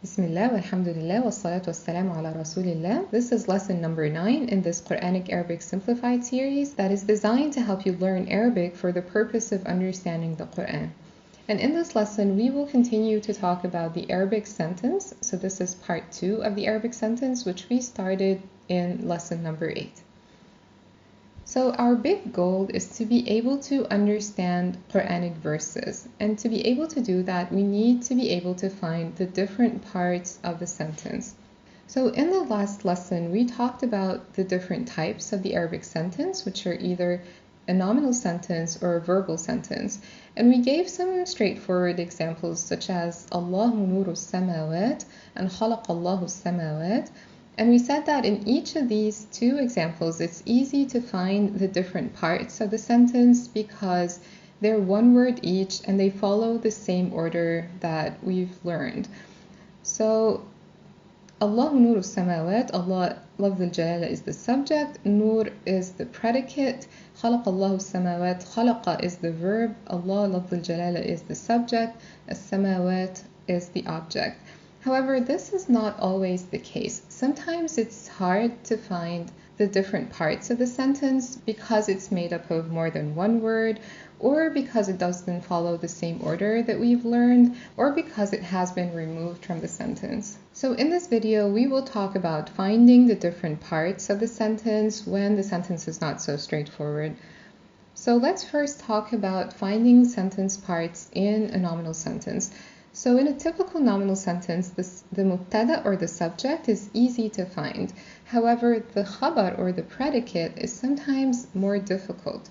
Bismillah, walhamdulillah, wassalatu wassalamu ala rasulillah. This is lesson number 9 in this Quranic Arabic Simplified series that is designed to help you learn Arabic for the purpose of understanding the Quran. And in this lesson, we will continue to talk about the Arabic sentence. So this is part 2 of the Arabic sentence, which we started in lesson number 8. So our big goal is to be able to understand Quranic verses. And to be able to do that, we need to be able to find the different parts of the sentence. So in the last lesson, we talked about the different types of the Arabic sentence, which are either a nominal sentence or a verbal sentence. And we gave some straightforward examples such as Allahu Nour Al-Samawat and Khalaq Allahu Samawat. And we said that in each of these two examples, it's easy to find the different parts of the sentence because they're one word each and they follow the same order that we've learned. So, Allahu Nour Samawat, Allah Lafz al-Jalala is the subject, Noor is the predicate, Khalaq Allahu Samawat, Khalaqa is the verb, Allah Lafz al-Jalala is the subject, As-Samawat is the object. However, this is not always the case. Sometimes it's hard to find the different parts of the sentence because it's made up of more than one word, or because it doesn't follow the same order that we've learned, or because it has been removed from the sentence. So in this video, we will talk about finding the different parts of the sentence when the sentence is not so straightforward. So let's first talk about finding sentence parts in a nominal sentence. So in a typical nominal sentence, the mubtada or the subject is easy to find. However, the khabar or the predicate is sometimes more difficult.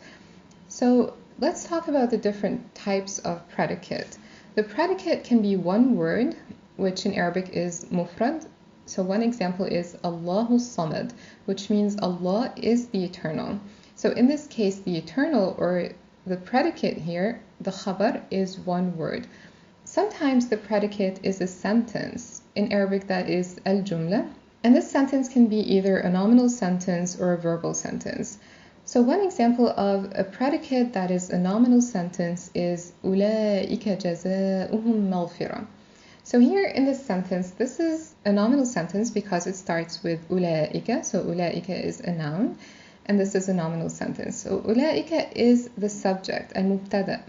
So let's talk about the different types of predicate. The predicate can be one word, which in Arabic is mufrad. So one example is Allahu Samad, which means Allah is the eternal. So in this case, the eternal or the predicate here, the khabar, is one word. Sometimes the predicate is a sentence. In Arabic, that is al-jumla. And this sentence can be either a nominal sentence or a verbal sentence. So one example of a predicate that is a nominal sentence is أُولَٰئِكَ جَزَاؤُهُمْ مَغْفِرَةٌ. So here in this sentence, this is a nominal sentence because it starts with أُولَٰئِكَ. So أُولَٰئِكَ is a noun, and this is a nominal sentence. So أُولَٰئِكَ is the subject, al-mubtada.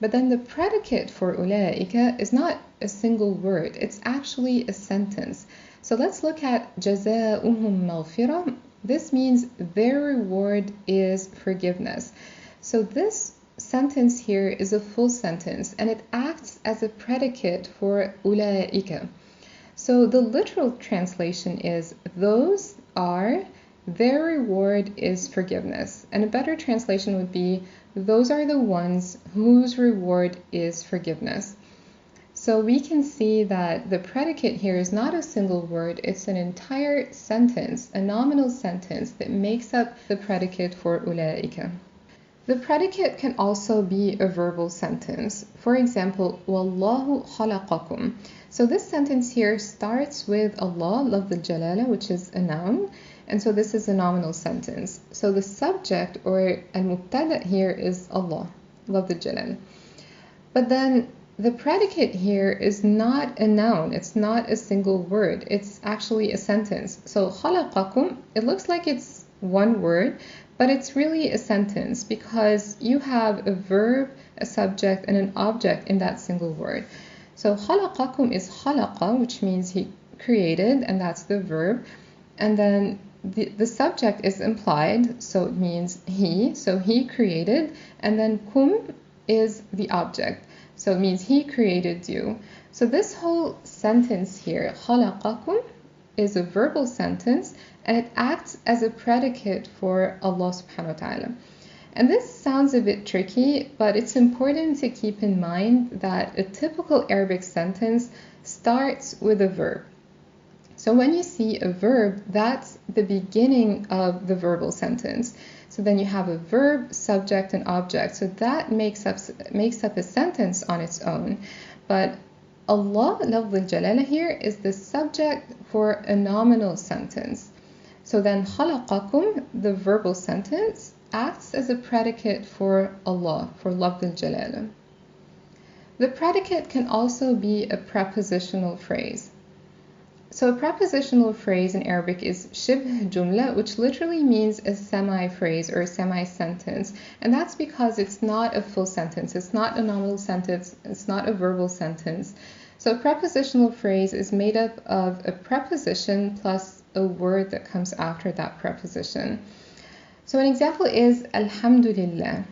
But then the predicate for أولئك is not a single word, it's actually a sentence. So let's look at جزاؤهم مغفرة. This means their reward is forgiveness. So this sentence here is a full sentence and it acts as a predicate for أولئك. So the literal translation is those are, their reward is forgiveness. And a better translation would be those are the ones whose reward is forgiveness. So we can see that the predicate here is not a single word, it's an entire sentence, a nominal sentence that makes up the predicate for أولئك. The predicate can also be a verbal sentence. For example, وَاللَّهُ خَلَقَكُمْ. So this sentence here starts with Allah, Lafz al-Jalala, which is a noun. And so this is a nominal sentence. So the subject or al-mubtada here is Allah, Lafz al-Jalal. But then the predicate here is not a noun. It's not a single word. It's actually a sentence. So خَلَقَكُمْ, it looks like it's one word, but it's really a sentence because you have a verb, a subject, and an object in that single word. So خَلَقَكُمْ is خَلَقَ, which means he created, and that's the verb. And then the subject is implied, so it means he, so he created, and then kum is the object, so it means he created you. So this whole sentence here, خَلَقَكُمْ, is a verbal sentence, and it acts as a predicate for Allah subhanahu wa ta'ala. And this sounds a bit tricky, but it's important to keep in mind that a typical Arabic sentence starts with a verb. So when you see a verb, that's the beginning of the verbal sentence. So then you have a verb, subject, and object. So that makes up a sentence on its own. But Allah, Lafz al-Jalala here, is the subject for a nominal sentence. So then خَلَقَكُمْ, the verbal sentence, acts as a predicate for Allah, for Lafz al-Jalala. The predicate can also be a prepositional phrase. So a prepositional phrase in Arabic is shibh jumla, which literally means a semi-phrase or a semi-sentence. And that's because it's not a full sentence. It's not a nominal sentence. It's not a verbal sentence. So a prepositional phrase is made up of a preposition plus a word that comes after that preposition. So an example is Alhamdulillah.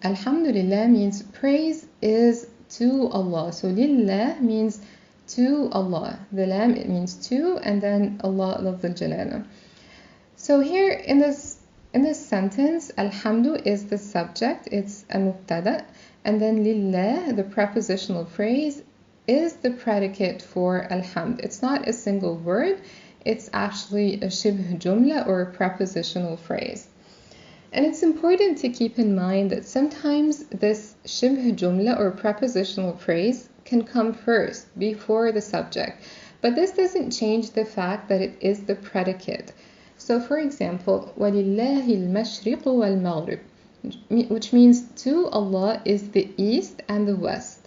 Alhamdulillah means praise is to Allah. So lillah means to Allah. The lam, it means to, and then Allah, lafz al-jalala. So here in this sentence, alhamdu is the subject, it's a mubtada, and then lillah, the prepositional phrase, is the predicate for alhamd. It's not a single word, it's actually a shibh jumla or a prepositional phrase. And it's important to keep in mind that sometimes this shibh jumla or prepositional phrase can come first before the subject, but this doesn't change the fact that it is the predicate. So for example, وَلِلَّهِ الْمَشْرِقُ وَالْمَغْرِبُ, which means to Allah is the east and the west.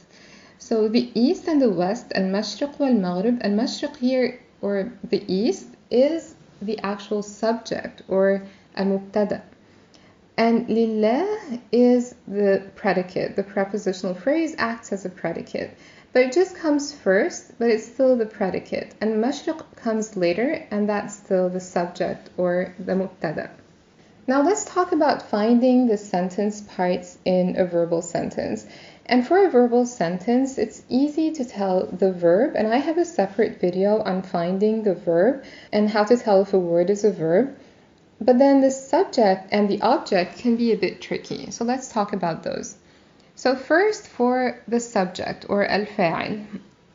So the east and the west, al-mashriq wal-maghrib, al-mashriq here, or the east, is the actual subject or al-mubtada. And lillah is the predicate. The prepositional phrase acts as a predicate. But it just comes first, but it's still the predicate. And mashriq comes later, and that's still the subject or the mubtada. Now let's talk about finding the sentence parts in a verbal sentence. And for a verbal sentence, it's easy to tell the verb, and I have a separate video on finding the verb and how to tell if a word is a verb. But then the subject and the object can be a bit tricky. So let's talk about those. So first, for the subject or al-fa'il.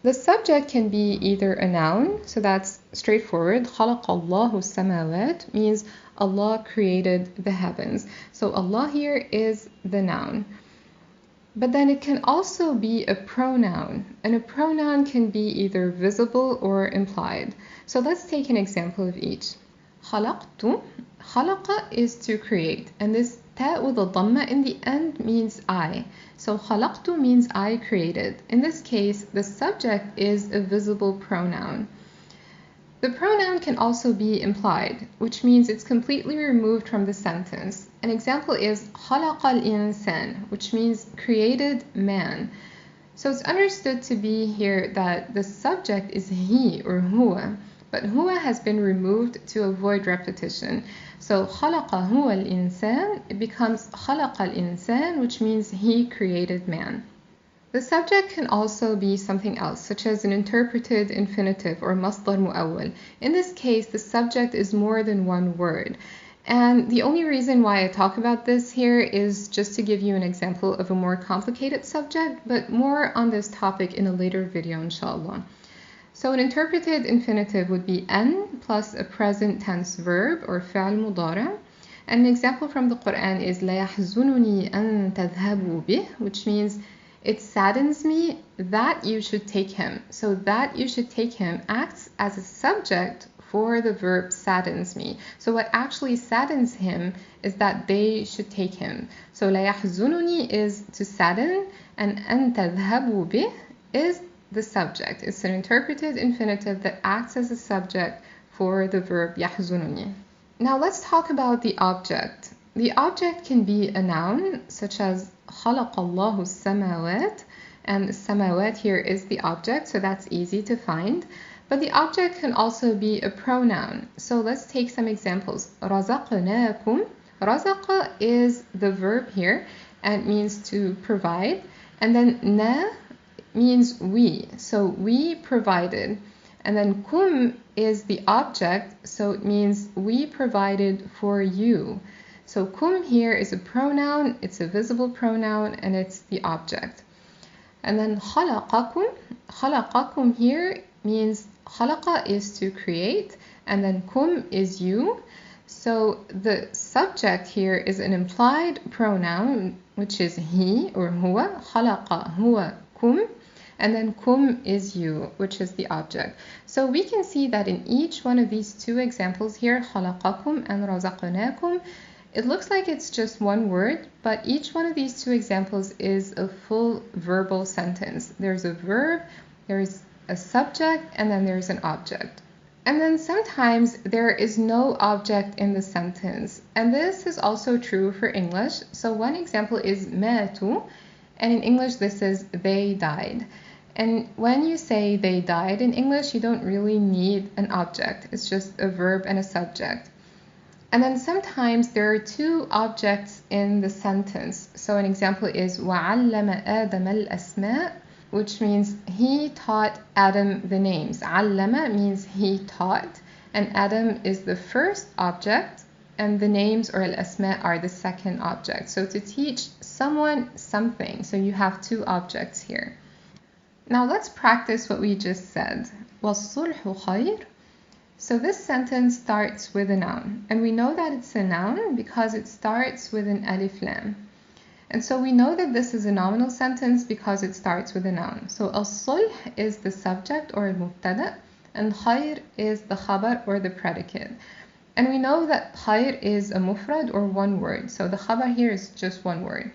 The subject can be either a noun, so that's straightforward. خَلَقَ اللَّهُ السَّمَاوَاتِ means Allah created the heavens. So Allah here is the noun. But then it can also be a pronoun, and a pronoun can be either visible or implied. So let's take an example of each. خَلَقْتُ. خَلَقَ is to create, and this ta with a dhamma in the end means I. So خَلَقْتُ means I created. In this case, the subject is a visible pronoun. The pronoun can also be implied, which means it's completely removed from the sentence. An example is خَلَقَ الْإِنسَانِ, which means created man. So it's understood to be here that the subject is he or huwa, but huwa has been removed to avoid repetition. So خَلَقَ هُوَ الْإِنسَانِ, it becomes خَلَقَ الْإِنسَانِ, which means he created man. The subject can also be something else, such as an interpreted infinitive or masdar mu'awwal. In this case, the subject is more than one word. And the only reason why I talk about this here is just to give you an example of a more complicated subject, but more on this topic in a later video, inshallah. So an interpreted infinitive would be an plus a present tense verb or fi'al mudara. And an example from the Quran is لا يحزنني أن تذهبوا به, which means it saddens me that you should take him. So that you should take him acts as a subject for the verb saddens me. So what actually saddens him is that they should take him. So لا يحزنني is to sadden, and أن تذهبوا به is the subject. It's an interpreted infinitive that acts as a subject for the verb يحزنني. Now let's talk about the object. The object can be a noun, such as خَلَقَ اللَّهُ السَّمَاوَاتِ, and samawat here is the object, so that's easy to find. But the object can also be a pronoun. So let's take some examples. رَزَقْنَاكُمْ. رَزَقَ is the verb here, and it means to provide. And then na means we, so we provided. And then kum is the object, so it means we provided for you. So kum here is a pronoun, it's a visible pronoun, and it's the object. And then khalaqakum. Khalaqakum here means khalaqa is to create, and then kum is you. So the subject here is an implied pronoun, which is he or huwa. Khalaqa huwa kum. And then kum is you, which is the object. So we can see that in each one of these two examples here, khalaqakum and razaqnakum, it looks like it's just one word, but each one of these two examples is a full verbal sentence. There's a verb, there's a subject, and then there's an object. And then sometimes there is no object in the sentence. And this is also true for English. So one example is ماتوا, and in English this is they died. And when you say they died in English, you don't really need an object. It's just a verb and a subject. And then sometimes there are two objects in the sentence. So an example is وَعَلَّمَ آدَمَ الْأَسْمَاء, which means he taught Adam the names. Allama means he taught, and Adam is the first object, and the names or al-asma are the second object. So to teach someone something, so you have two objects here. Now let's practice what we just said. وَالصُّلْحُ خَيْرٌ. So this sentence starts with a noun, and we know that it's a noun because it starts with an alif lam. And so we know that this is a nominal sentence because it starts with a noun. So al-sulh is the subject or al-mubtada, and khayr is the khabar or the predicate. And we know that khayr is a mufrad or one word. So the khabar here is just one word.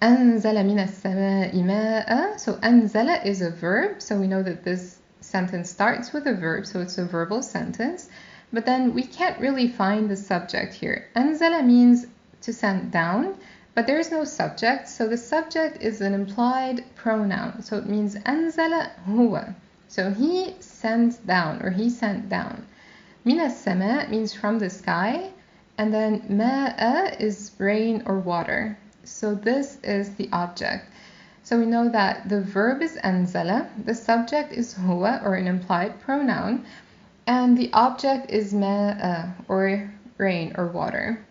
أنزل من السماء ماء. So أنزل is a verb. So we know that this sentence starts with a verb. So it's a verbal sentence. But then we can't really find the subject here. أنزل means to send down. But there is no subject, so the subject is an implied pronoun. So it means أنزل هو. So he sent down, or he sent down. من السماء means from the sky, and then ماء is rain or water. So this is the object. So we know that the verb is أنزل, the subject is هو, or an implied pronoun, and the object is ماء, or rain or water.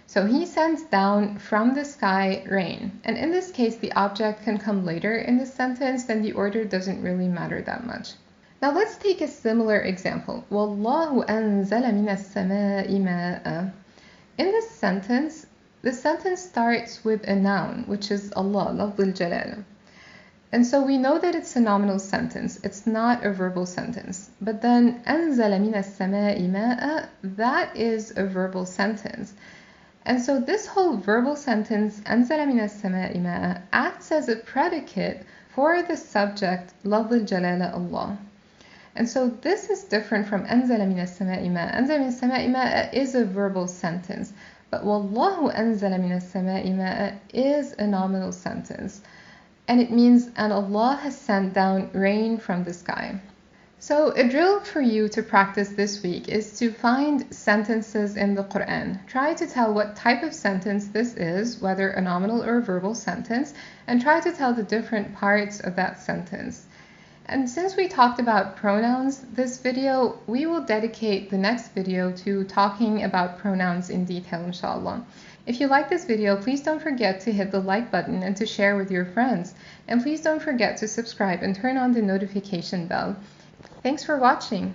So he sends down from the sky rain. And in this case, the object can come later in the sentence, then the order doesn't really matter that much. Now let's take a similar example. وَاللَّهُ أَنزَلَ مِنَ السَّمَاءِ مَاءً. In this sentence, the sentence starts with a noun, which is Allah, لفظ الجلالة. And so we know that it's a nominal sentence. It's not a verbal sentence. But then أَنزَلَ مِنَ السَّمَاءِ مَاءً, that is a verbal sentence. And so this whole verbal sentence, أنزل من السماء ماء, acts as a predicate for the subject, لفظ الجلالة Allah. And so this is different from أنزل من السماء ماء. أنزل من السماء ماء is a verbal sentence, but والله أنزل من السماء ماء is a nominal sentence. And it means, and Allah has sent down rain from the sky. So a drill for you to practice this week is to find sentences in the Quran. Try to tell what type of sentence this is, whether a nominal or a verbal sentence, and try to tell the different parts of that sentence. And since we talked about pronouns this video, we will dedicate the next video to talking about pronouns in detail, inshallah. If you like this video, please don't forget to hit the like button and to share with your friends. And please don't forget to subscribe and turn on the notification bell. Thanks for watching.